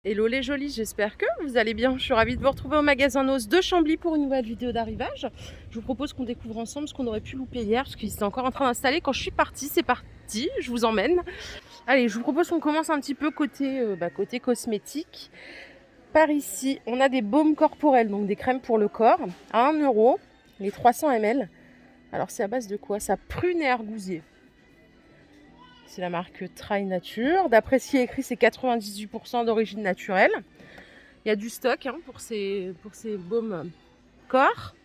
Hello les jolis, j'espère que vous allez bien. Je suis ravie de vous retrouver au magasin Noz de Chambly pour une nouvelle vidéo d'arrivage. Je vous propose qu'on découvre ensemble ce qu'on aurait pu louper hier parce qu'ils étaient encore en train d'installer. Quand je suis partie, c'est parti, je vous emmène. Allez, je vous propose qu'on commence un petit peu côté cosmétique. Par ici, on a des baumes corporels, donc des crèmes pour le corps, à 1 €, les 300 ml. Alors c'est à base de quoi? Ça, prune et argousier. C'est la marque Try Nature. D'après ce qui est écrit, c'est 98% d'origine naturelle. Il y a du stock pour ces baumes corps.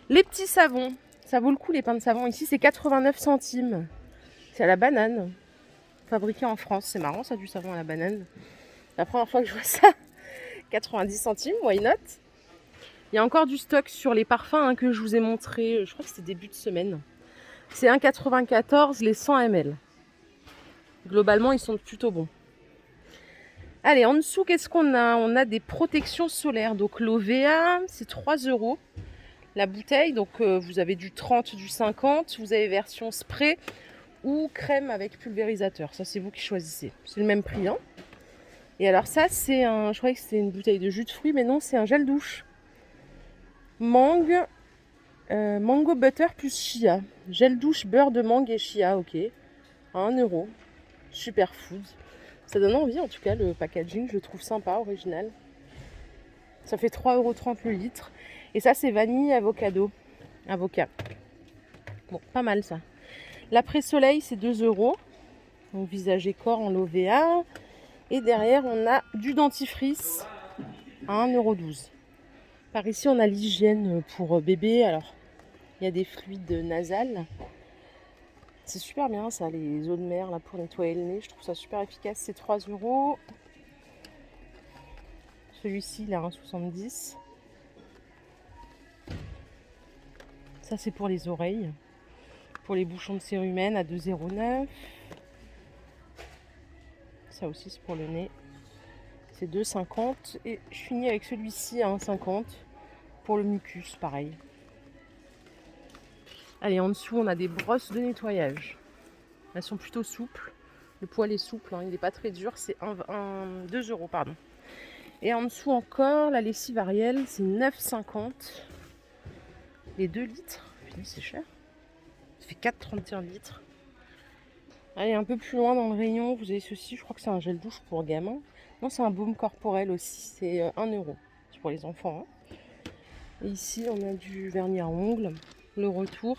Les petits savons, ça vaut le coup les pains de savon. Ici, c'est 89 centimes. C'est à la banane, fabriqué en France. C'est marrant ça, du savon à la banane. La première fois que je vois ça, 90 centimes, why not? Il y a encore du stock sur les parfums que je vous ai montré, je crois que c'était début de semaine. C'est 1,94 les 100 ml. Globalement, ils sont plutôt bons. Allez, en dessous, qu'est-ce qu'on a? On a des protections solaires. Donc l'OVA, c'est 3 € la bouteille. Donc vous avez du 30, du 50. Vous avez version spray ou crème avec pulvérisateur. Ça, c'est vous qui choisissez. C'est le même prix. Et alors ça, c'est un... Je croyais que c'était une bouteille de jus de fruits, mais non, c'est un gel douche. Mangue, mango butter plus chia. Gel douche beurre de mangue et chia, ok. À 1 €. Superfood. Ça donne envie en tout cas, le packaging, je le trouve sympa, original. Ça fait 3,30 € le litre. Et ça, c'est vanille avocat. Bon, pas mal ça. L'après-soleil, c'est 2 €. Donc visage et corps en l'OVA. Et derrière, on a du dentifrice à 1,12 €. Par ici, on a l'hygiène pour bébé. Alors, il y a des fluides nasales. C'est super bien ça, les eaux de mer là, pour nettoyer le nez. Je trouve ça super efficace. C'est 3 €. Celui-ci, il est à 1,70 €. Ça, c'est pour les oreilles. Pour les bouchons de cérumen à 2,09 €. Ça aussi, c'est pour le nez. C'est 2,50 €. Et je finis avec celui-ci à 1,50 € pour le mucus, pareil. Allez, en dessous, on a des brosses de nettoyage. Elles sont plutôt souples. Le poil est souple, il n'est pas très dur. C'est 2 €, pardon. Et en dessous encore, la lessive Ariel, c'est 9,50 €. Les 2 litres, c'est cher. Ça fait 4,31 litres. Allez, un peu plus loin dans le rayon, vous avez ceci. Je crois que c'est un gel douche pour gamins. Non, c'est un baume corporel aussi. C'est 1 €. C'est pour les enfants. Et ici, on a du vernis à ongles. Le retour.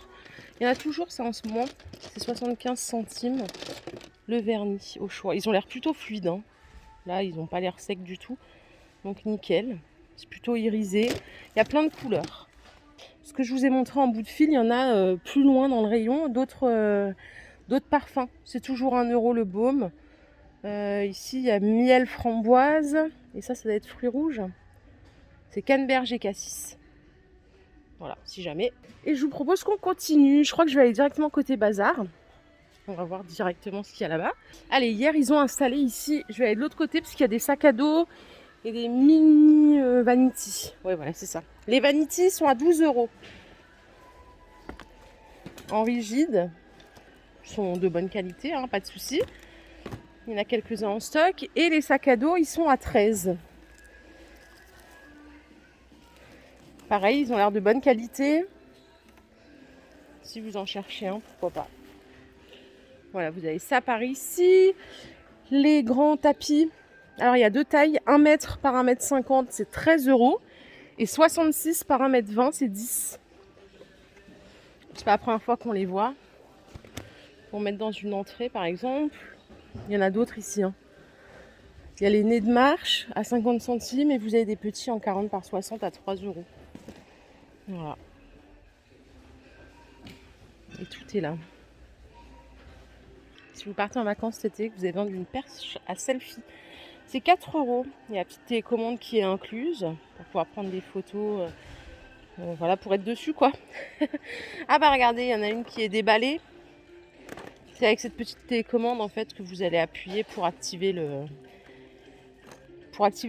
Il y en a toujours, ça en ce moment. C'est 75 centimes le vernis au choix. Ils ont l'air plutôt fluides. Là, ils n'ont pas l'air secs du tout. Donc nickel. C'est plutôt irisé. Il y a plein de couleurs. Ce que je vous ai montré en bout de fil, il y en a plus loin dans le rayon. D'autres parfums. C'est toujours 1 € le baume. Ici, il y a miel framboise. Et ça doit être fruits rouges. C'est canneberge et cassis. Voilà, si jamais. Et je vous propose qu'on continue. Je crois que je vais aller directement côté bazar. On va voir directement ce qu'il y a là-bas. Allez, hier, ils ont installé ici. Je vais aller de l'autre côté parce qu'il y a des sacs à dos et des mini vanity. Ouais, voilà, c'est ça. Les vanity sont à 12 €. En rigide. Ils sont de bonne qualité, pas de souci. Il y en a quelques-uns en stock. Et les sacs à dos, ils sont à 13 €. Pareil, ils ont l'air de bonne qualité. Si vous en cherchez un, pourquoi pas. Voilà, vous avez ça par ici. Les grands tapis. Alors, il y a 2 tailles. 1 m par 1,50 m, c'est 13 €. Et 66 par 1,20 m, c'est 10 €. C'est pas la première fois qu'on les voit. Pour mettre dans une entrée, par exemple. Il y en a d'autres ici. Il y a les nez de marche à 50 centimes. Et vous avez des petits en 40 par 60 à 3 €. Voilà. Et tout est là. Si vous partez en vacances cet été, que vous avez besoin d'une perche à selfie, c'est 4 €. Il y a la petite télécommande qui est incluse pour pouvoir prendre des photos, voilà, pour être dessus quoi. Ah bah regardez, il y en a une qui est déballée. C'est avec cette petite télécommande en fait que vous allez appuyer pour activer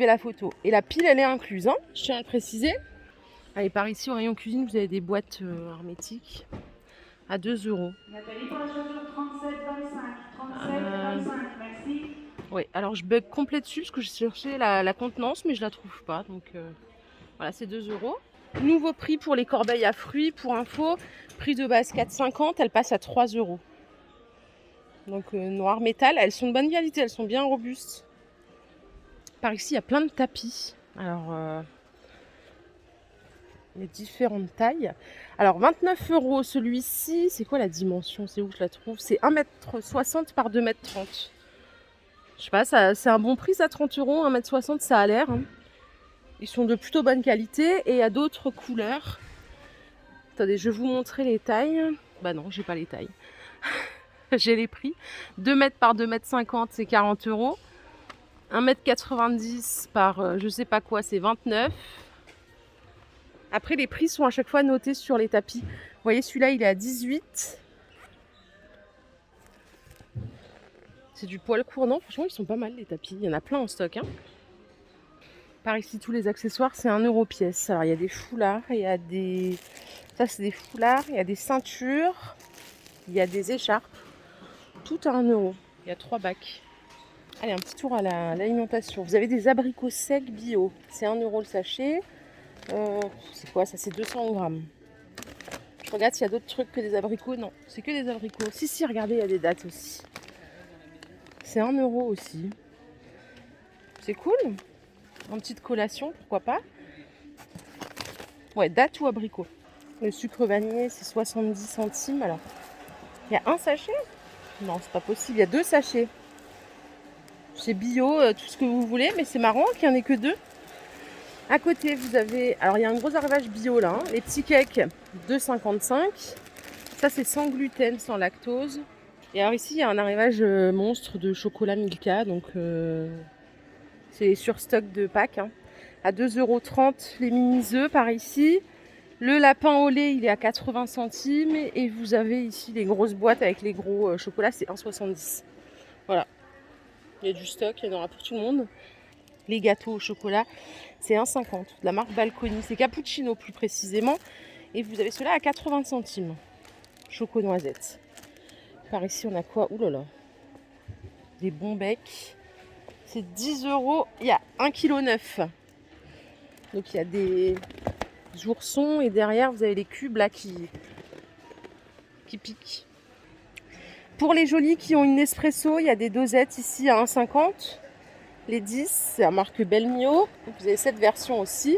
la photo. Et la pile elle est incluse, je tiens à le préciser. Allez, par ici au rayon cuisine, vous avez des boîtes hermétiques à 2 €. Nathalie pour la chambre 37 25. 37 25, merci. Ouais, alors je bug complet dessus parce que je cherchais la contenance, mais je la trouve pas. Donc voilà, c'est 2 euros. Nouveau prix pour les corbeilles à fruits. Pour info, prix de base 4,50, elle passe à 3 euros. Donc noir métal, elles sont de bonne qualité, elles sont bien robustes. Par ici, il y a plein de tapis. Alors, il y a différentes tailles. Alors, 29 euros celui-ci. C'est quoi la dimension? C'est où je la trouve? C'est 1,60 m par 2,30 m. Je sais pas, c'est un bon prix, ça, 30 euros. 1,60 m, ça a l'air. Hein. Ils sont de plutôt bonne qualité. Et il y a d'autres couleurs. Attendez, je vais vous montrer les tailles. Bah non, j'ai pas les tailles. J'ai les prix. 2 m par 2,50 m, c'est 40 euros. 1,90 m par je sais pas quoi, c'est 29. Après, les prix sont à chaque fois notés sur les tapis. Vous voyez, celui-là, il est à 18. C'est du poil courant. Franchement, ils sont pas mal, les tapis. Il y en a plein en stock. Hein. Par ici, tous les accessoires, c'est 1 euro pièce. Alors, il y a des foulards, il y a des... Ça, c'est des foulards. Il y a des ceintures. Il y a des écharpes. Tout à 1 euro. Il y a 3 bacs. Allez, un petit tour à l'alimentation. Vous avez des abricots secs bio. C'est 1 euro le sachet. C'est quoi ça? C'est 200 grammes. Je regarde s'il y a d'autres trucs que des abricots. Non, c'est que des abricots. Si, regardez, il y a des dattes aussi. C'est 1 euro aussi. C'est cool. Une petite collation, pourquoi pas. Ouais, dattes ou abricots. Le sucre vanillé, c'est 70 centimes. Alors, il y a un sachet? Non, c'est pas possible. Il y a 2 sachets. C'est bio, tout ce que vous voulez, mais c'est marrant qu'il n'y en ait que 2. À côté, vous avez... Alors, il y a un gros arrivage bio, là. Hein. Les petits cakes, 2,55. Ça, c'est sans gluten, sans lactose. Et alors, ici, il y a un arrivage monstre de chocolat Milka. Donc, c'est sur stock de Pâques. Hein. À 2,30 € les mini-œufs, par ici. Le lapin au lait, il est à 80 centimes. Et vous avez ici les grosses boîtes avec les gros chocolats. C'est 1,70 €. Voilà. Il y a du stock, il y en aura pour tout le monde. Les gâteaux au chocolat, c'est 1,50 €. De la marque Balconi, c'est cappuccino plus précisément. Et vous avez cela à 80 centimes. Choco noisette. Par ici, on a quoi? Ouh là là. Des bons becs. C'est 10 €. Il y a 1,9 kg. Donc il y a des oursons. Et derrière, vous avez les cubes là qui piquent. Pour les jolis qui ont une Nespresso, il y a des dosettes ici à 1,50 €. Les 10, c'est la marque Belmio. Vous avez cette version aussi.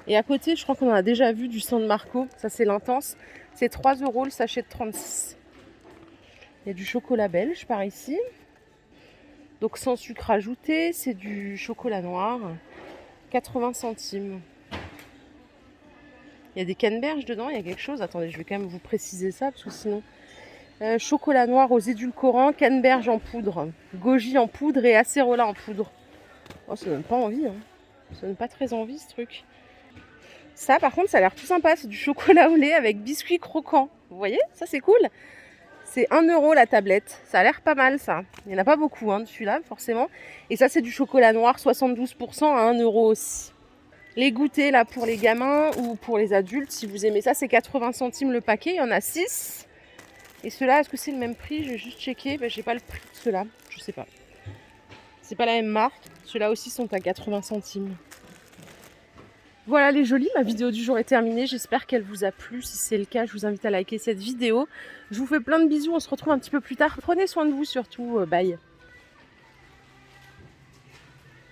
Et à côté, je crois qu'on en a déjà vu du San Marco. Ça, c'est l'intense. C'est 3 € le sachet de 36. Il y a du chocolat belge par ici. Donc sans sucre ajouté. C'est du chocolat noir. 80 centimes. Il y a des canneberges dedans. Il y a quelque chose. Attendez, je vais quand même vous préciser ça. Parce que sinon... chocolat noir aux édulcorants, canneberge en poudre, goji en poudre et acérola en poudre. Oh, ça donne pas envie. Hein. Ça donne pas très envie ce truc. Ça, par contre, ça a l'air tout sympa. C'est du chocolat au lait avec biscuits croquants. Vous voyez? Ça, c'est cool. C'est 1 € la tablette. Ça a l'air pas mal, ça. Il n'y en a pas beaucoup hein, dessus là, forcément. Et ça, c'est du chocolat noir, 72% à 1 € aussi. Les goûters, là, pour les gamins ou pour les adultes, si vous aimez ça, c'est 80 centimes le paquet. Il y en a 6. Et ceux-là, est-ce que c'est le même prix? Je vais juste checker. Ben, j'ai pas le prix de ceux-là. Je sais pas. C'est pas la même marque. Ceux-là aussi sont à 80 centimes. Voilà les jolis, ma vidéo du jour est terminée. J'espère qu'elle vous a plu. Si c'est le cas, je vous invite à liker cette vidéo. Je vous fais plein de bisous. On se retrouve un petit peu plus tard. Prenez soin de vous surtout. Bye.